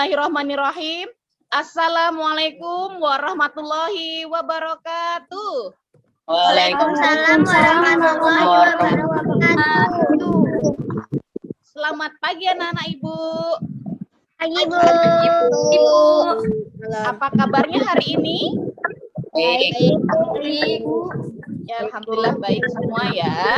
Bismillahirrahmanirrahim. Assalamualaikum warahmatullahi wabarakatuh. Waalaikumsalam warahmatullahi wabarakatuh. Selamat pagi anak-anak Ibu. Pagi Bu. Ibu, apa kabarnya hari ini? Baik. Ya, alhamdulillah baik semua ya.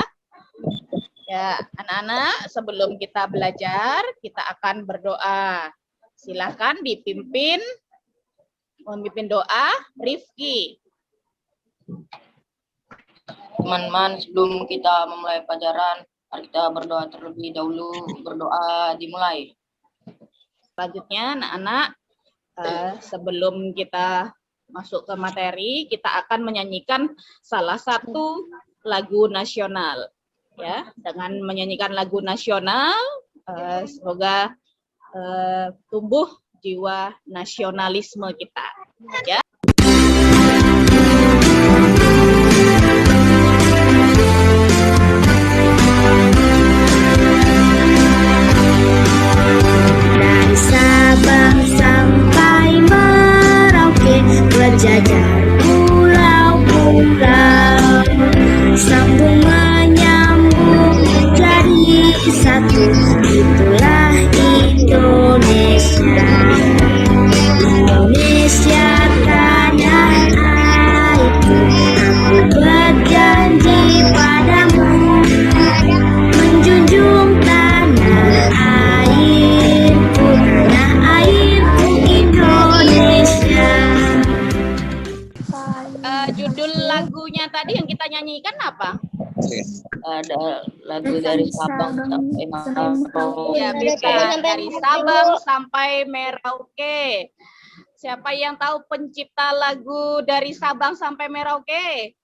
Ya, anak-anak, sebelum kita belajar, kita akan berdoa. Silakan memimpin doa Rifki. Teman-teman, sebelum kita memulai pelajaran, mari kita berdoa terlebih dahulu. Berdoa dimulai. Selanjutnya, anak-anak, sebelum kita masuk ke materi, kita akan menyanyikan salah satu lagu nasional. Ya, dengan menyanyikan lagu nasional, semoga tumbuh jiwa nasionalisme kita. Ya. Dari Sabang sampai Merauke, berjajar pulau-pulau, sambung menyambung jadi satu, itulah Indonesia. Indonesia tanah airku, aku berjanji padamu, menjunjung tanah airku Indonesia. Judul lagunya tadi yang kita nyanyikan apa? Ada lagu dari Sabang sampai Merauke. Ya, bisa dari Sabang sampai Merauke. Siapa yang tahu pencipta lagu dari Sabang sampai Merauke?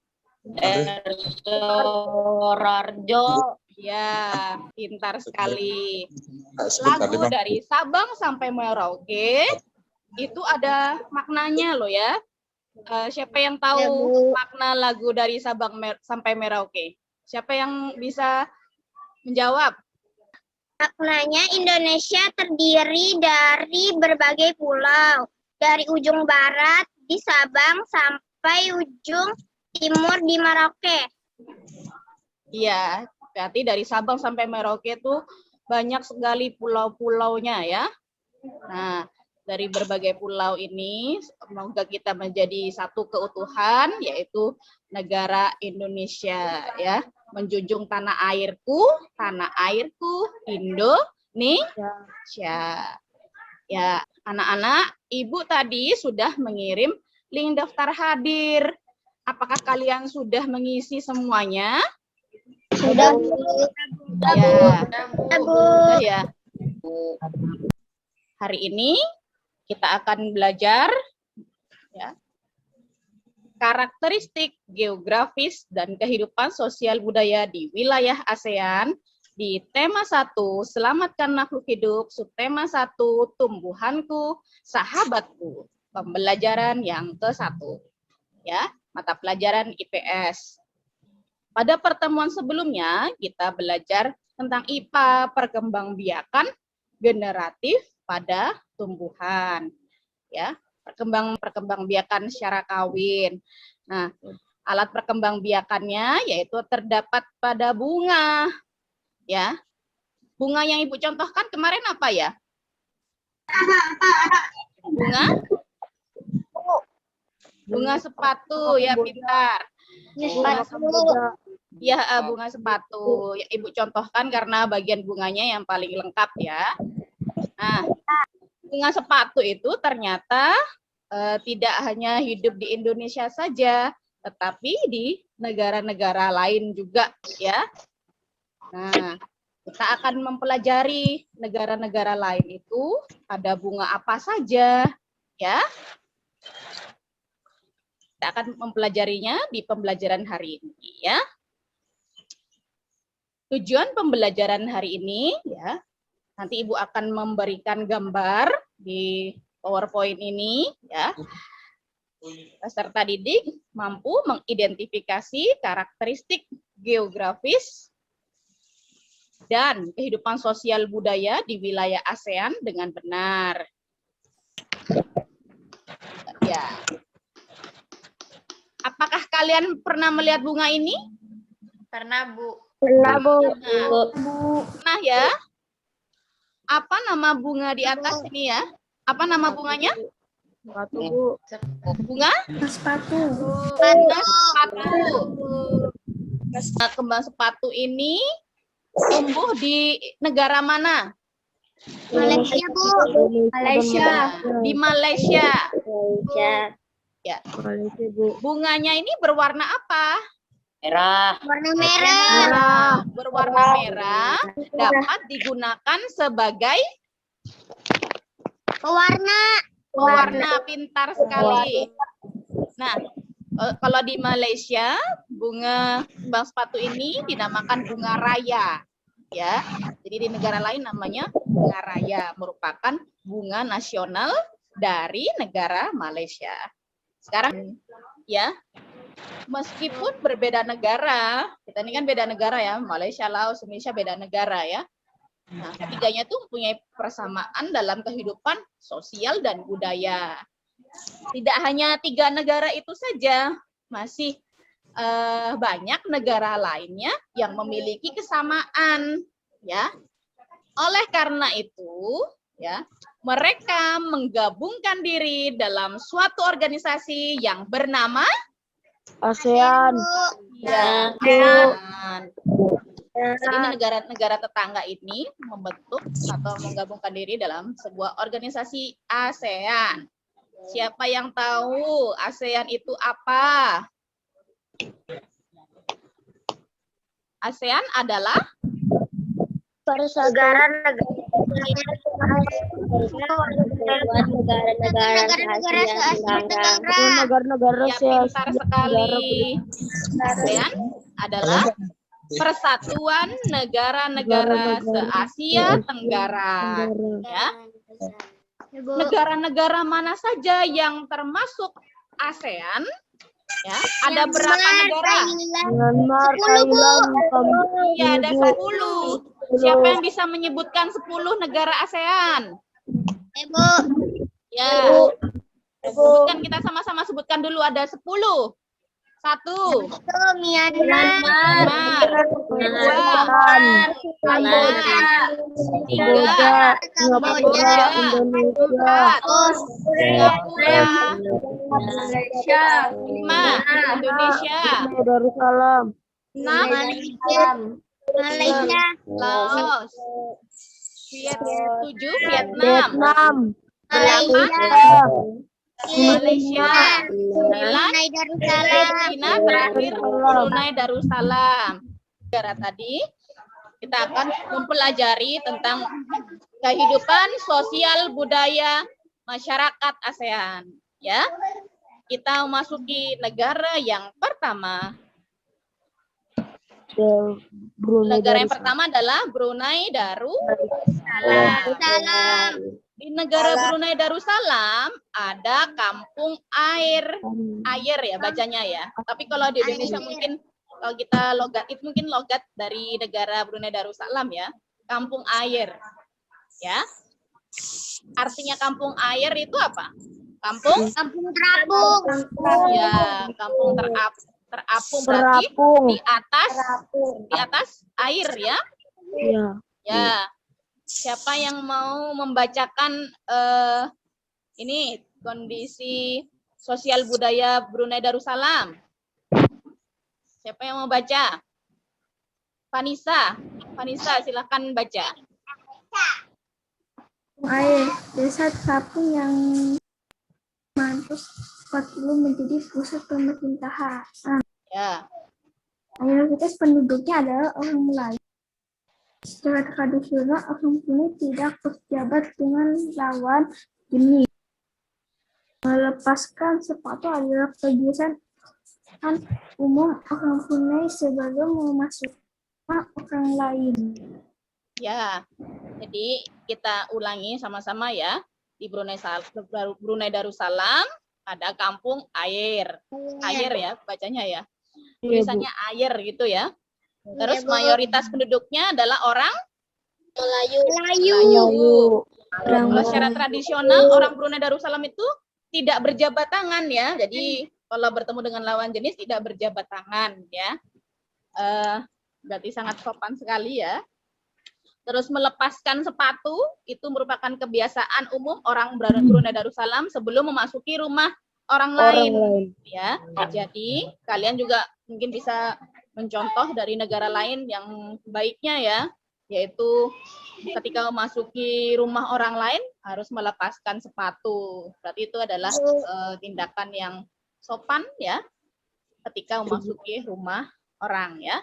Rarjo. Ya, pintar sekali. Lagu dari Sabang sampai Merauke itu ada maknanya loh ya. Siapa yang tahu makna lagu dari Sabang sampai Merauke? Siapa yang bisa menjawab? Maknanya Indonesia terdiri dari berbagai pulau, dari ujung barat di Sabang sampai ujung timur di Merauke. Iya, berarti dari Sabang sampai Merauke itu banyak sekali pulau-pulaunya ya. Nah, dari berbagai pulau ini semoga kita menjadi satu keutuhan, yaitu negara Indonesia ya. Menjunjung tanah airku Indonesia. Ya, anak-anak, Ibu tadi sudah mengirim link daftar hadir. Apakah kalian sudah mengisi semuanya? Sudah, Bu. Ya. Hari ini kita akan belajar ya, karakteristik geografis dan kehidupan sosial budaya di wilayah ASEAN di tema 1, selamatkan makhluk hidup, subtema 1, tumbuhanku, sahabatku, pembelajaran yang ke-1. Ya, mata pelajaran IPS. Pada pertemuan sebelumnya kita belajar tentang IPA, perkembangbiakan generatif pada tumbuhan. Ya, perkembangbiakan secara kawin. Nah, alat perkembangbiakannya yaitu terdapat pada bunga. Ya. Bunga yang Ibu contohkan kemarin apa ya? Bunga sepatu, ya pintar. Bunga sepatu. Ya, Ibu contohkan karena bagian bunganya yang paling lengkap ya. Nah, bunga sepatu itu ternyata tidak hanya hidup di Indonesia saja, tetapi di negara-negara lain juga ya. Nah, kita akan mempelajari negara-negara lain itu ada bunga apa saja ya. Kita akan mempelajarinya di pembelajaran hari ini ya. Tujuan pembelajaran hari ini ya, nanti Ibu akan memberikan gambar di PowerPoint ini ya. Peserta didik mampu mengidentifikasi karakteristik geografis dan kehidupan sosial budaya di wilayah ASEAN dengan benar. Ya. Apakah kalian pernah melihat bunga ini? Pernah, Bu. Pernah, Bu. Nah ya. Apa nama bunga di atas ini ya? Apa nama bunganya? Bu. Bunga? Sepatu. Bunga sepatu. Nah, kembang sepatu ini tumbuh di negara mana? Malaysia, Bu. Malaysia. Di Malaysia. Malaysia. Ya. Bunganya ini berwarna apa? Merah. Warna merah. Berwarna merah dapat digunakan sebagai pewarna. Pintar sekali. Nah, kalau di Malaysia bunga kembang sepatu ini dinamakan bunga raya, ya. Jadi di negara lain namanya bunga raya, merupakan bunga nasional dari negara Malaysia. Sekarang ya, meskipun berbeda negara, kita ini kan beda negara ya, Malaysia, Laos, Indonesia beda negara ya. Nah, ketiganya tuh mempunyai persamaan dalam kehidupan sosial dan budaya. Tidak hanya 3 negara itu saja, masih banyak negara lainnya yang memiliki kesamaan, ya. Oleh karena itu, ya, mereka menggabungkan diri dalam suatu organisasi yang bernama ASEAN. ya, ASEAN. Jadi negara-negara tetangga ini membentuk atau menggabungkan diri dalam sebuah organisasi ASEAN. Siapa yang tahu ASEAN itu apa? ASEAN adalah Negara-negara ya, pintar sekali. ASEAN adalah Persatuan Negara-negara se-Asia Tenggara. Ya. Negara-negara mana saja yang termasuk ASEAN? Ya, ada berapa negara? Myanmar, Thailand, Iya, ada 10. Siapa yang bisa menyebutkan 10 negara ASEAN? Ibu. Ya. Sebutkan, kita sama-sama sebutkan dulu, ada 10. 1. Myanmar. 2. Kamboja, 3. Singapura, Indonesia, 4. Singapura. Malaysia. 5. Indonesia. Darussalam, 6. Malaysia. Laos. 7. Vietnam. Vietnam, 8. Malaysia. 9. Brunei Darussalam. Cina. Terakhir Brunei Darussalam. Negara tadi kita akan mempelajari tentang kehidupan sosial budaya masyarakat ASEAN, ya. Kita memasuki negara yang pertama. Negara yang pertama adalah Brunei Darussalam. Di negara Brunei Darussalam ada kampung air ya bacanya ya. Tapi kalau di Indonesia mungkin kalau kita logat itu mungkin logat dari negara Brunei Darussalam ya. Kampung air. Ya. Artinya kampung air itu apa? Kampung terapung. ya, kampung terapung berarti di atas air ya. Iya. Ya. Siapa yang mau membacakan ini kondisi sosial budaya Brunei Darussalam? Siapa yang mau baca? Vanessa, silakan baca. Air, desa terapung yang mantus 40 menjadi pusat pemerintahan. Ya. Mayoritas penduduknya adalah orang Melayu. Secara tradisional, orang Brunei tidak berjabat dengan lawan jenis. Melepaskan sepatu adalah kebiasaan umum orang Brunei sebelum memasukkan orang lain. Ya. Jadi kita ulangi sama-sama ya. Di Brunei Darussalam ada kampung air. Air ya bacanya ya. Tulisannya air gitu ya. Terus mayoritas penduduknya adalah orang Melayu. Kalau secara tradisional orang Brunei Darussalam itu tidak berjabat tangan ya. Jadi kalau bertemu dengan lawan jenis tidak berjabat tangan ya. Berarti sangat sopan sekali ya. Terus melepaskan sepatu itu merupakan kebiasaan umum orang Brunei Darussalam sebelum memasuki rumah orang lain ya. Jadi kalian juga mungkin bisa mencontoh dari negara lain yang baiknya ya, yaitu ketika memasuki rumah orang lain harus melepaskan sepatu. Berarti itu adalah tindakan yang sopan ya ketika memasuki rumah orang ya.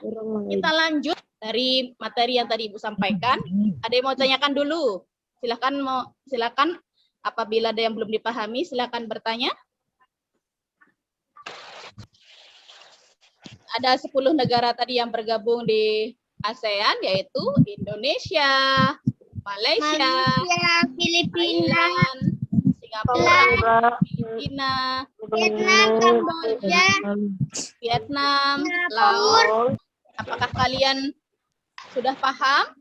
Kita lanjut dari materi yang tadi Ibu sampaikan. Ada yang mau tanyakan dulu? Silakan apabila ada yang belum dipahami silakan bertanya. Ada 10 negara tadi yang bergabung di ASEAN yaitu Indonesia, Malaysia, Filipina, Thailand, Singapura, Filipina, Vietnam, Kamboja, Vietnam, Laos. Apakah kalian sudah paham?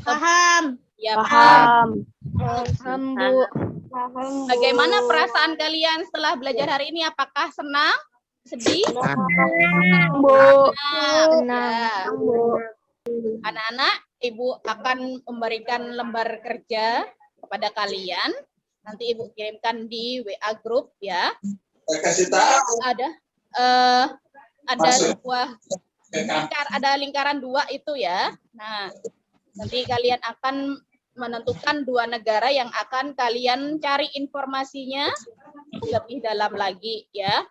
paham. Ya, Paham. Paham, Bu. Bagaimana perasaan kalian setelah belajar hari ini? Apakah senang? Sedih? Bu. Ya. Anak-anak, Ibu akan memberikan lembar kerja kepada kalian. Nanti Ibu kirimkan di WA group ya. Kasih tahu. Ada sebuah lingkaran 2 itu ya. Nah, nanti kalian akan menentukan 2 negara yang akan kalian cari informasinya lebih dalam lagi ya.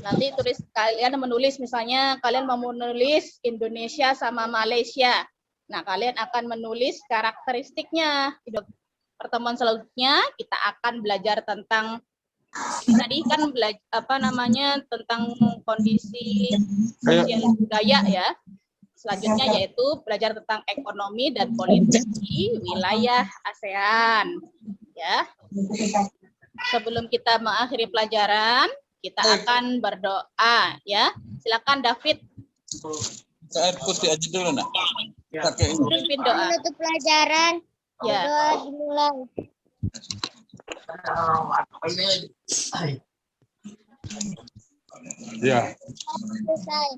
Nanti kalian menulis, misalnya kalian mau menulis Indonesia sama Malaysia. Nah, kalian akan menulis karakteristiknya. Di pertemuan selanjutnya kita akan belajar tentang tadi kan tentang kondisi sosial budaya ya. Selanjutnya yaitu belajar tentang ekonomi dan politik di wilayah ASEAN ya. Sebelum kita mengakhiri pelajaran, kita akan berdoa ya. Silakan David. Air putih aja dulu nak. Pakai ini. Pimpin doa. Menutup pelajaran. Ya. Doa dimulai. Ya. Selesai.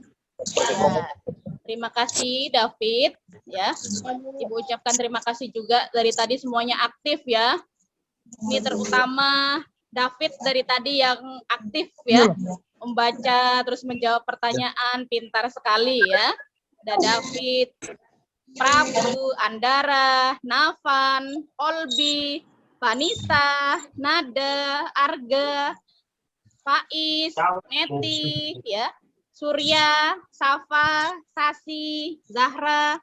Nah, terima kasih David ya. Ibu ucapkan terima kasih juga dari tadi semuanya aktif ya. Ini terutama David dari tadi yang aktif ya, membaca terus menjawab pertanyaan, pintar sekali ya. Ada David, Prabu, Andara, Navan, Olbi, Vanessa, Nada, Arga, Faiz, Neti, ya, Surya, Safa, Sasi, Zahra,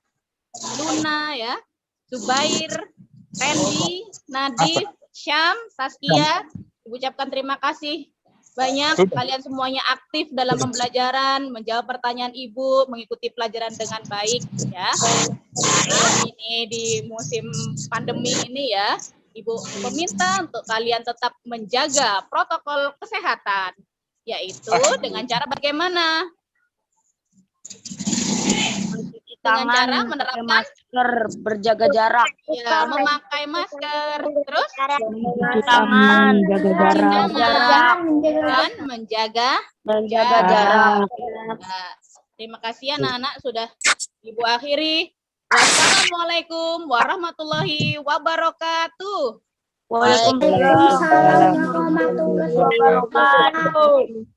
Luna, ya, Zubair, Randy, Nadif, Syam, Saskia. Ibu ucapkan terima kasih banyak. Kalian semuanya aktif dalam pembelajaran, menjawab pertanyaan Ibu, mengikuti pelajaran dengan baik, ya. Ini di musim pandemi ini ya, Ibu meminta untuk kalian tetap menjaga protokol kesehatan, yaitu dengan cara bagaimana? Dengan cara menerapkan masker, berjaga jarak, ya, memakai masker, terus tangan, jaga jarak, dan menjaga jarak. Nah, terima kasih anak-anak sudah Ibu akhiri. Wassalamualaikum warahmatullahi wabarakatuh. Waalaikumsalam warahmatullahi wabarakatuh.